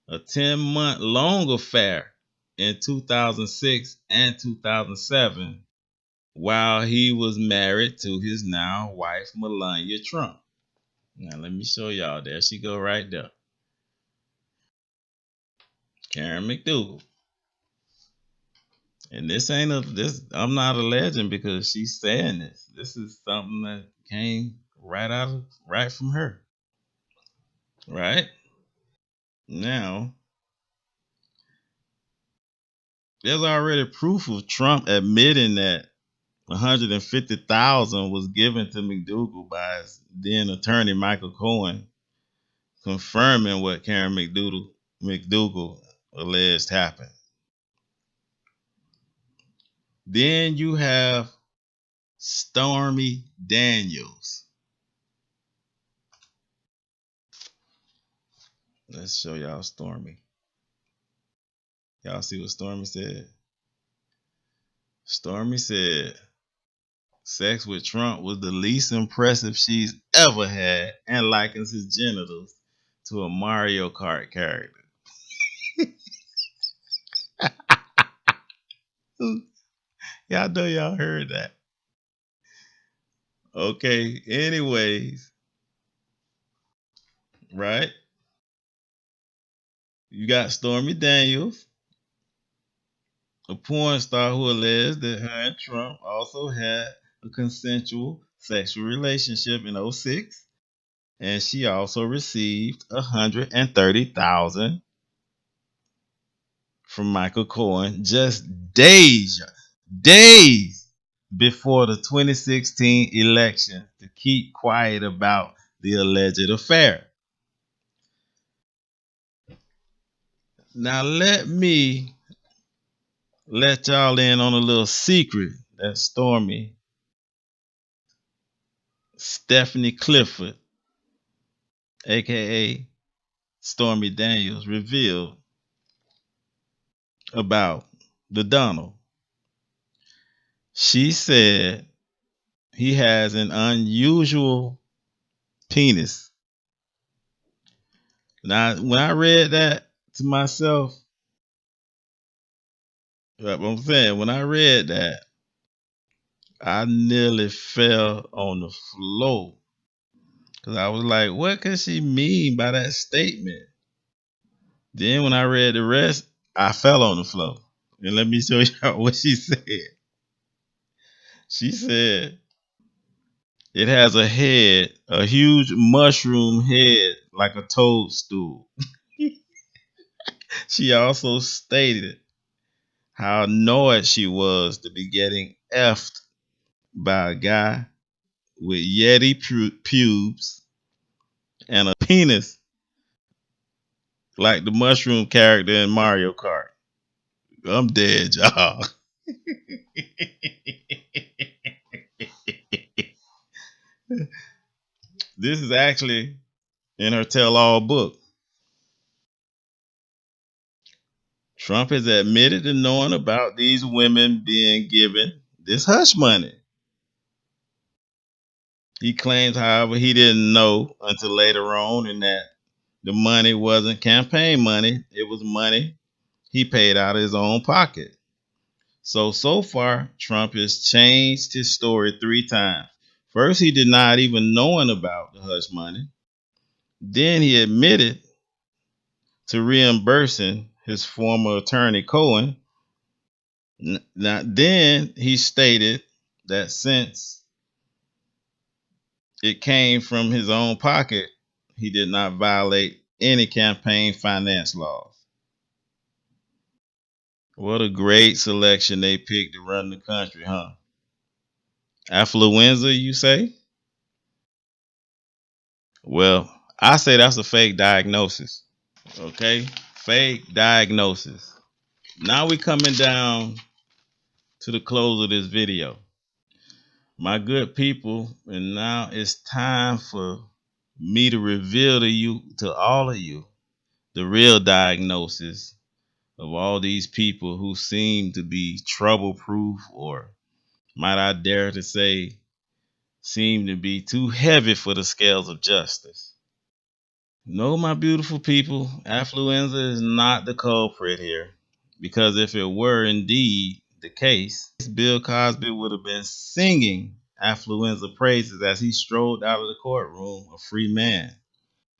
a 10-month long affair in 2006 and 2007 while he was married to his now wife Melania Trump. Now let me show y'all. There she go right there. Karen McDougal. And this ain't a this I'm not a legend because she's saying this. This is something that came right from her. Right? Now, there's already proof of Trump admitting that 150,000 was given to McDougal by his then attorney Michael Cohen, confirming what Karen McDougal alleged happened. Then you have Stormy Daniels. Let's show y'all Stormy. Y'all see what Stormy said? Stormy said sex with Trump was the least impressive she's ever had and likens his genitals to a Mario Kart character. Y'all know y'all heard that. Okay. Anyways, right? You got Stormy Daniels, a porn star who alleged that her and Trump also had a consensual sexual relationship in '06, and she also received 130,000 from Michael Cohen just days before the 2016 election to keep quiet about the alleged affair. Now let y'all in on a little secret that Stormy Stephanie Clifford, aka Stormy Daniels, revealed about the Donald. She said he has an unusual penis. Now, when I read that to myself, I'm saying, when I read that, I nearly fell on the floor because I was like, what could she mean by that statement? Then when I read the rest, I fell on the floor. And let me show y'all what she said. She said it has a head, a huge mushroom head like a toadstool. She also stated how annoyed she was to be getting effed by a guy with Yeti pubes and a penis like the mushroom character in Mario Kart. I'm dead, y'all. This is actually in her tell all book. Trump has admitted to knowing about these women being given this hush money. He claims, however, he didn't know until later on and that the money wasn't campaign money, it was money he paid out of his own pocket. So far, Trump has changed his story 3 times. First, he denied even knowing about the hush money. Then he admitted to reimbursing his former attorney Cohen. Now, then he stated that since it came from his own pocket, he did not violate any campaign finance laws. What a great selection they picked to run the country, huh? Affluenza, you say? Well, I say that's a fake diagnosis. Okay? Fake diagnosis. Now we coming down to the close of this video. My good people, and now it's time for me to reveal to all of you, the real diagnosis of all these people who seem to be trouble proof, or might I dare to say, seem to be too heavy for the scales of justice. No, my beautiful people, affluenza is not the culprit here. Because if it were indeed the case, Bill Cosby would have been singing affluenza praises as he strolled out of the courtroom a free man.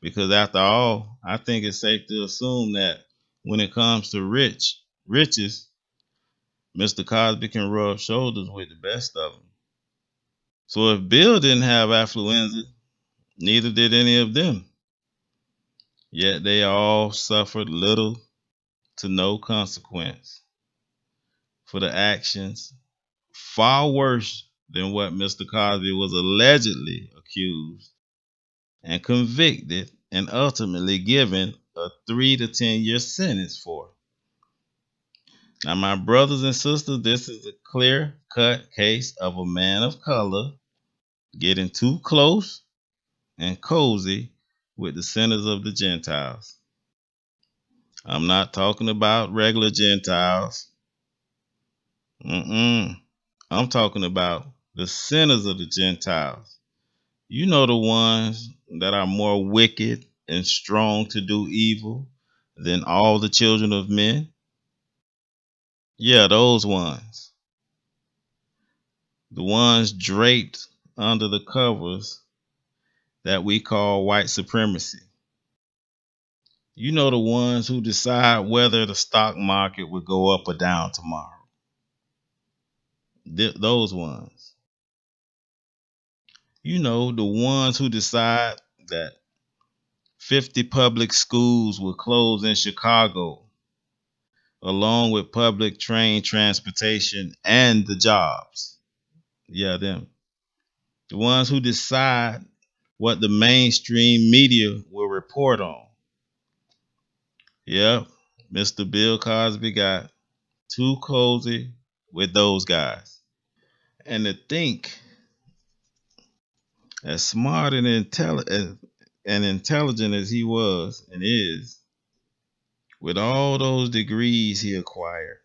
Because after all, I think it's safe to assume that when it comes to riches, Mr. Cosby can rub shoulders with the best of them. So if Bill didn't have affluenza, neither did any of them. Yet they all suffered little to no consequence for the actions far worse than what Mr. Cosby was allegedly accused and convicted and ultimately given a 3 to 10 year sentence for. Now, my brothers and sisters, this is a clear cut case of a man of color getting too close and cozy with the sinners of the Gentiles. I'm not talking about regular Gentiles. I'm talking about the sinners of the Gentiles. You know, the ones that are more wicked and strong to do evil than all the children of men. Yeah, those ones. The ones draped under the covers that we call white supremacy. You know, the ones who decide whether the stock market would go up or down tomorrow. Those ones. You know, the ones who decide that 50 public schools will close in Chicago, along with public train transportation and the jobs. Yeah, them. The ones who decide what the mainstream media will report on. Yep, Mr. Bill Cosby got too cozy with those guys. And to think, as smart and intelligent as he was and is, with all those degrees he acquired,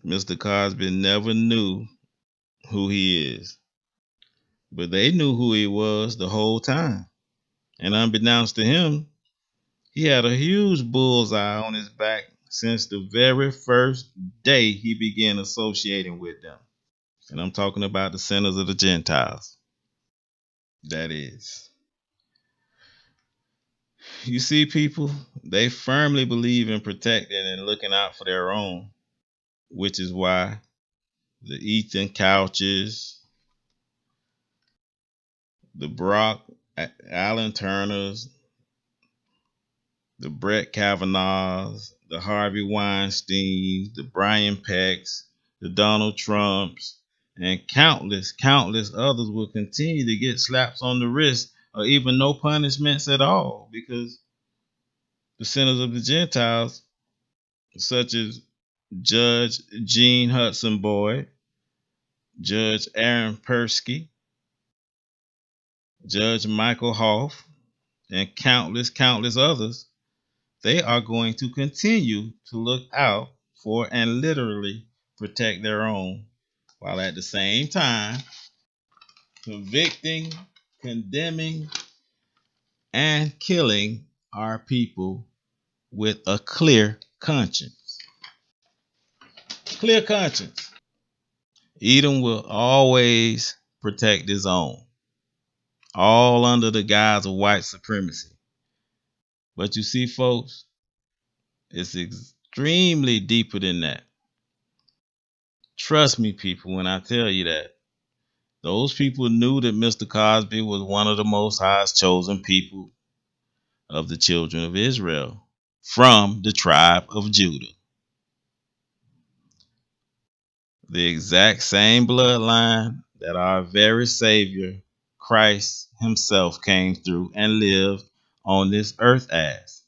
Mr. Cosby never knew who he is. But they knew who he was the whole time. And unbeknownst to him, he had a huge bullseye on his back since the very first day he began associating with them. And I'm talking about the sinners of the Gentiles. That is. You see, people, they firmly believe in protecting and looking out for their own, which is why the Ethan Couches, the Brock Allen Turners, the Brett Kavanaughs, the Harvey Weinsteins, the Brian Pecks, the Donald Trumps, and countless others will continue to get slaps on the wrist or even no punishments at all because the sinners of the Gentiles, such as Judge Gene Hudson Boyd, Judge Aaron Persky, Judge Michael Hoff, and countless others, they are going to continue to look out for and literally protect their own, while at the same time convicting, condemning, and killing our people with a clear conscience. Clear conscience. Edom will always protect his own, all under the guise of white supremacy. But you see, folks, it's extremely deeper than that. Trust me, people, when I tell you that. Those people knew that Mr. Cosby was one of the Most High's chosen people of the children of Israel from the tribe of Judah. The exact same bloodline that our very Savior, Christ Himself, came through and lived on this earth as.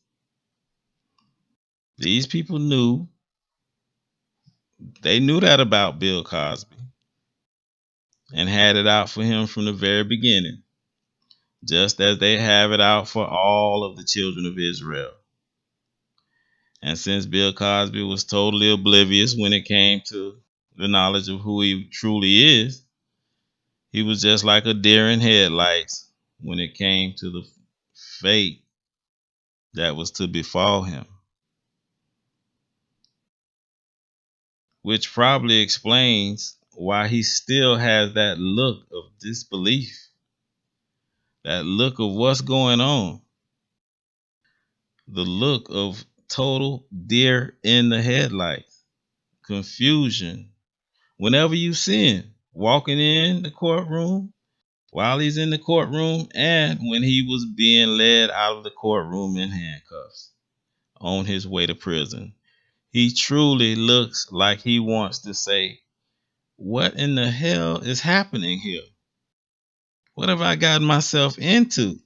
These people they knew that about Bill Cosby and had it out for him from the very beginning, just as they have it out for all of the children of Israel. And since Bill Cosby was totally oblivious when it came to the knowledge of who he truly is, he was just like a deer in headlights when it came to the fate that was to befall him. Which probably explains why he still has that look of disbelief, that look of what's going on, the look of total deer in the headlights, confusion. Whenever you see him walking in the courtroom, while he's in the courtroom, and when he was being led out of the courtroom in handcuffs on his way to prison, he truly looks like he wants to say, what in the hell is happening here? What have I gotten myself into?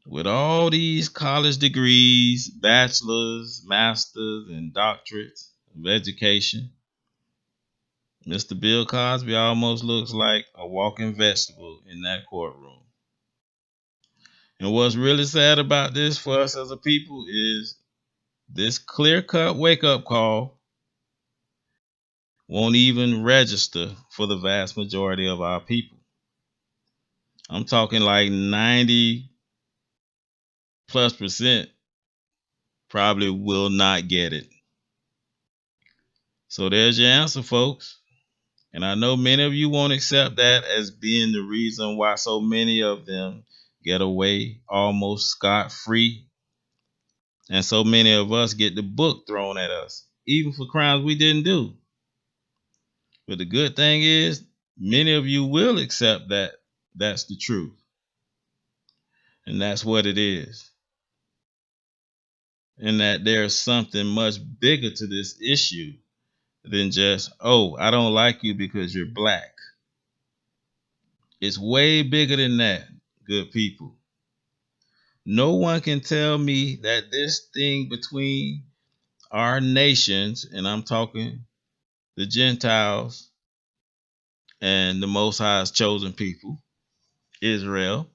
With all these college degrees, bachelor's, master's, and doctorates of education, Mr. Bill Cosby almost looks like a walking vegetable in that courtroom. And what's really sad about this for us as a people is this clear cut wake up call won't even register for the vast majority of our people. I'm talking like 90 plus percent probably will not get it. So there's your answer, folks. And I know many of you won't accept that as being the reason why so many of them get away almost scot free. And so many of us get the book thrown at us, even for crimes we didn't do. But the good thing is, many of you will accept that that's the truth. And that's what it is. And that there's something much bigger to this issue than just, oh, I don't like you because you're black. It's way bigger than that, good people. No one can tell me that this thing between our nations, and I'm talking the Gentiles and the Most High's chosen people, Israel,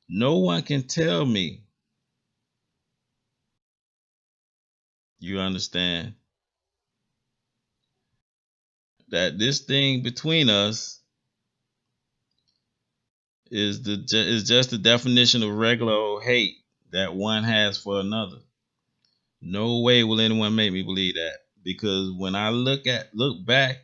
no one can tell me, you understand, that this thing between us is just the definition of regular old hate that one has for another. No way will anyone make me believe that, because when I look back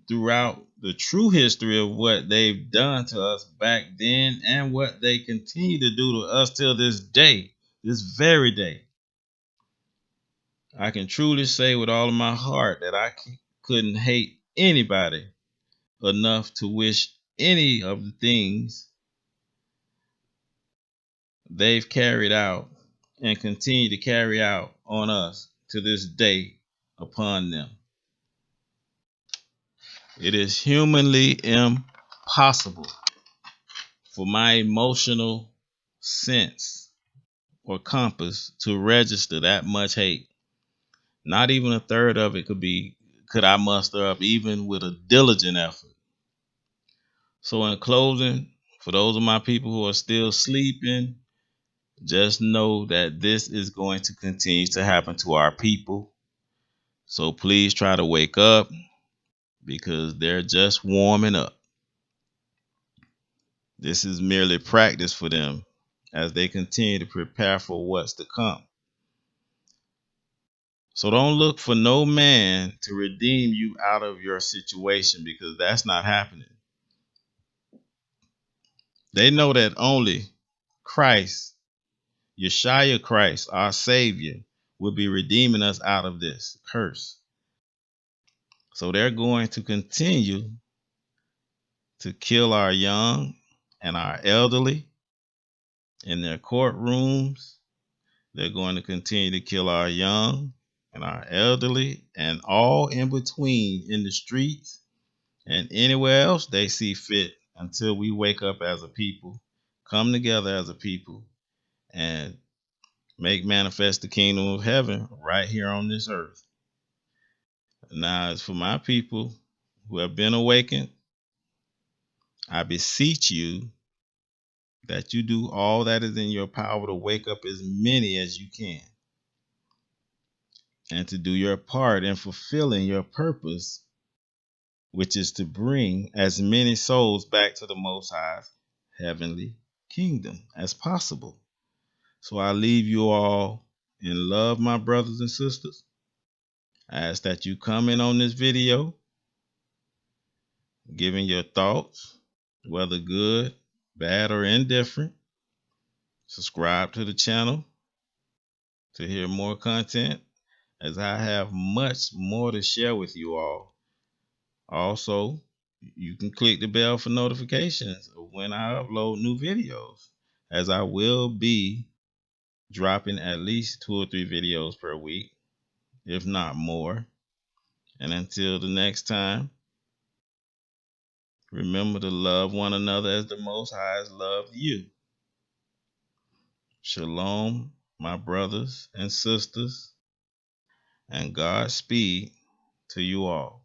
throughout the true history of what they've done to us back then and what they continue to do to us till this day, this very day, I can truly say with all of my heart that I couldn't hate anybody enough to wish any of the things they've carried out and continue to carry out on us to this day upon them. It is humanly impossible for my emotional sense or compass to register that much hate. Not even a third of it could I muster up even with a diligent effort. So in closing, for those of my people who are still sleeping, just know that this is going to continue to happen to our people. So please try to wake up, because they're just warming up. This is merely practice for them as they continue to prepare for what's to come. So don't look for no man to redeem you out of your situation, because that's not happening. They know that only Christ, Yeshua Christ, our Savior, will be redeeming us out of this curse. So they're going to continue to kill our young and our elderly in their courtrooms. They're going to continue to kill our young and our elderly and all in between in the streets and anywhere else they see fit, until we wake up as a people, come together as a people, and make manifest the kingdom of heaven right here on this earth. Now, as for my people who have been awakened, I beseech you that you do all that is in your power to wake up as many as you can, and to do your part in fulfilling your purpose, which is to bring as many souls back to the Most High's heavenly kingdom as possible. So I leave you all in love, my brothers and sisters. I ask that you comment on this video, giving your thoughts, whether good, bad, or indifferent. Subscribe to the channel to hear more content, as I have much more to share with you all. Also, you can click the bell for notifications of when I upload new videos, as I will be dropping at least 2 or 3 videos per week, if not more. And until the next time, remember to love one another as the Most High has loved you. Shalom, my brothers and sisters, and Godspeed to you all.